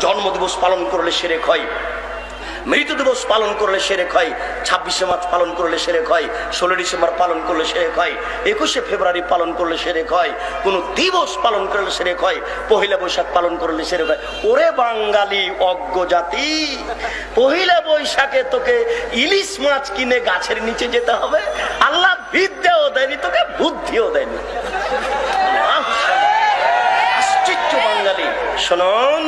জন্মদিবস পালন করলে শিরক হয়, মৃত্যু দিবস পালন করলে শিরক হয়, 26শে মার্চ পালন করলে শিরক হয়, 16 ডিসেম্বর পালন করলে শিরক হয়, 21শে ফেব্রুয়ারি পালন করলে শিরক হয়, কোন দিবস পালন করলে শিরক হয়, পহেলা বৈশাখ পালন করলে শিরক হয়। ওরে বাঙালি অজ্ঞ জাতি, পহেলা বৈশাখে তোকে ইলিশ মাছ কিনে গাছের নিচে যেতে হবে? আল্লাহ বিদ্যাও দেয়নি তোকে, বুদ্ধিও দেয়নি। আশ্চর্য বাঙালি। শুনুন,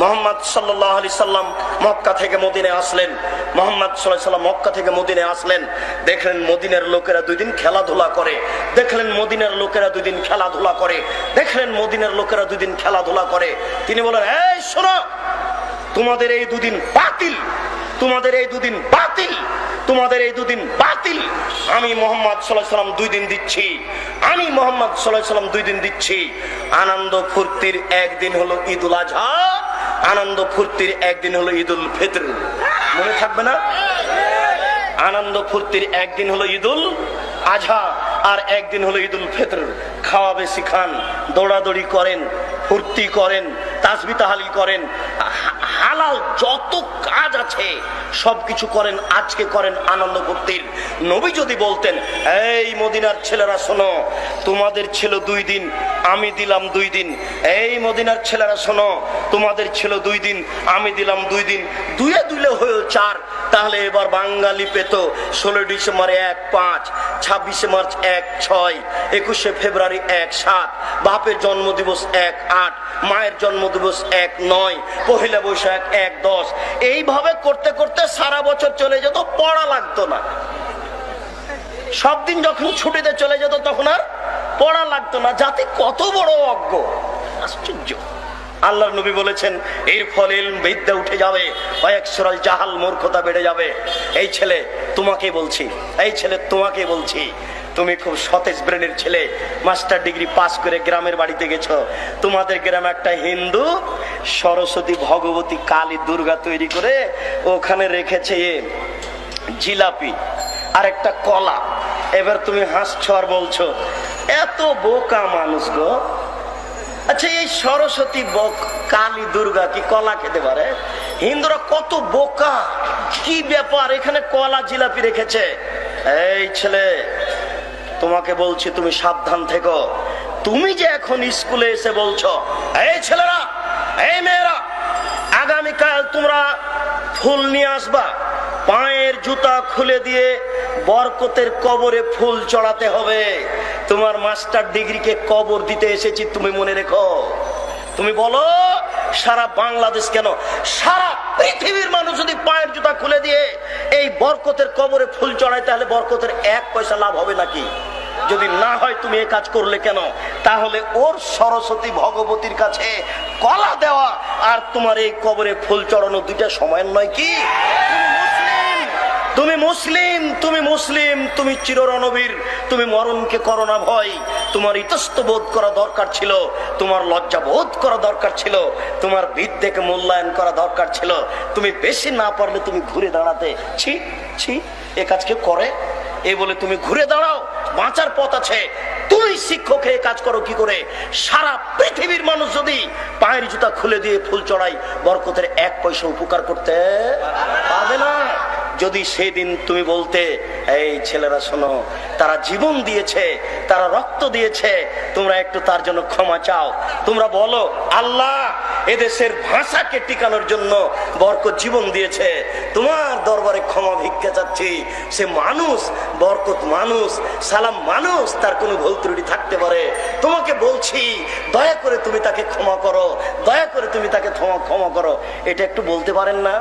মুহাম্মদ সাল্লাল্লাহু আলাইহি সাল্লাম মক্কা থেকে মদিনায় আসলেন। মুহাম্মদ সাল্লাল্লাহু আলাইহি সাল্লাম মক্কা থেকে মদিনায় আসলেন, দেখলেন মদিনার লোকেরা 2 দিন খেলাধুলা করে, দেখলেন মদিনার লোকেরা 2 দিন খেলাধুলা করে, দেখলেন মদিনার লোকেরা 2 দিন খেলাধুলা করে। তিনি বলেন, এই শোনো, তোমাদের এই 2 দিন বাতিল, তোমাদের এই 2 দিন বাতিল, তোমাদের এই 2 দিন বাতিল। আমি মুহাম্মদ সাল্লাল্লাহু আলাইহি সাল্লাম 2 দিন দিচ্ছি, আমি মুহাম্মদ সাল্লাল্লাহু আলাইহি সাল্লাম 2 দিন দিচ্ছি। আনন্দ ফুর্তির একদিন হলো ঈদুল আজহা, আনন্দ ফুর্তির একদিন হলো ঈদুল ফিতর। মনে থাকবে না? আনন্দ ফুর্তির একদিন হলো ঈদুল আজহা আর একদিন হলো ঈদুল ফিতর। খাওয়া বেশি খান, দৌড়াদৌড়ি করেন, ফুর্তি করেন, তাসবিহ তাহলিল করেন, হালাল যত কাজ আছে সবকিছু করেন, আজকে করেন আনন্দ ফুর্তির। নবী যদি বলতেন, এই মদিনার ছেলেরা শোনো, তোমাদের ছিল 2 দিন, আমি দিলাম 2 দিন। এই মদিনার ছেলেরা শোনো, তোমাদের ছিল 2 দিন, আমি দিলাম 2 দিন। 2 দুলে হয়ে 4, তাহলে এবার বাঙালি পেত 16 ডিসেম্বর 1-5, 26শে মার্চ 1-6, 21শে ফেব্রুয়ারি 1-7, বাপের জন্মদিবস 1-8, মায়ের জন্মদিবস 1-9, পহেলা বৈশাখ 1-10। এইভাবে করতে করতে সারা বছর চলে যেত, পড়া লাগতো না। সব দিন যখন ছুটিতে চলে যেত তখন আর পড়া লাগতো না। জাতি কত বড় অজ্ঞ, আশ্চর্য। আল্লাহর নবী বলেছেন, এর ফলে ইলম বিদ্যা উঠে যাবে, ওয়ায়াকসুরাল জাহাল, মূর্খতা বেড়ে যাবে। এই ছেলে তোমাকে বলছি, এই ছেলে তোমাকে বলছি, তুমি খুব সতেজ ব্রেনের ছেলে, মাস্টার ডিগ্রি পাস করে গ্রামের বাড়িতে গেছো। তোমাদের গ্রামে একটা হিন্দু সরস্বতী, ভগবতী, কালী, দুর্গা তৈরি করে ওখানে রেখেছে জিলাপি আর একটা কলা। এবার তুমি হাসছো আর বলছো, এত বোকা মানুষ গো। আচ্ছা, এই সরস্বতী, কালী, দুর্গা কি কলা খেতে পারে? হিন্দুরা কত বোকা, কি ব্যাপার, এখানে কলা জিলাপি রেখেছে। এই ছেলে তোমাকে বলছি, তুমি সাবধান থেকো। তুমি যে এখন স্কুলে এসে বলছো, এই ছেলেরা, এই মেয়েরা, আগামীকাল তোমরা ফুল নিয়ে আসবা, পায়ের জুতা খুলে দিয়ে বরকতের কবরে ফুল চড়াতে হবে। তোমার মাস্টার ডিগ্রিকে কবর দিতে এসেছি, তুমি মনে রেখো। তুমি বলো সারা বাংলাদেশ কেন, সারা পৃথিবীর মানুষ যদি পায়ের জুতা খুলে দিয়ে এই বরকতের কবরে ফুল চড়ায়, তাহলে বরকতের 1 পয়সা লাভ হবে নাকি? যদি না হয় তুমি এই কাজ করলে কেন? তাহলে ওর সরস্বতী ভগবতীর কাছে কলা দেওয়া আর তোমার এই কবরে ফুল চড়ানো 2টা সমান নয় কি? তুমি মুসলিম, তুমি মুসলিম, তুমি চিররণবীর, তুমি মরণকে করো না ভয়। তোমার ইতস্ত বোধ করা দরকার ছিল, তোমার লজ্জা বোধ করা দরকার ছিল, তোমার বিদ্যাকে মূল্যায়ন করা দরকার ছিল। তুমি বেশি না পারলে তুমি ঘুরে দাঁড়াতে, ছি ছি এ কাজ কেউ করে? এই বলে তুমি ঘুরে দাঁড়াও, বাঁচার পথ আছে। তুমি শিক্ষক হয়ে কাজ করো কি করে? সারা পৃথিবীর মানুষ যদি পায়ের জুতা খুলে দিয়ে ফুল চড়াই, বরকতের 1 পয়সা উপকার করতে পারবে না। যদি সেদিন তুমি বলতে, এই ছেলেরা শোনো, তারা জীবন দিয়েছে, তারা রক্ত দিয়েছে, তোমরা একটু তার জন্য ক্ষমা চাও। তোমরা বলো, আল্লাহ এদেশের ভাষাকে টিকানোর জন্য বরকত জীবন দিয়েছে, তোমার দরবারে ক্ষমা ভিক্ষা চাচ্ছি। সে মানুষ, বরকত মানুষ, সালাম মানুষ, তার কোনো ভুল ত্রুটি থাকতে পারে। তোমাকে বলছি, দয়া করে তুমি তাকে ক্ষমা করো, দয়া করে তুমি তাকে ক্ষমা করো। এটা একটু বলতে পারেন না?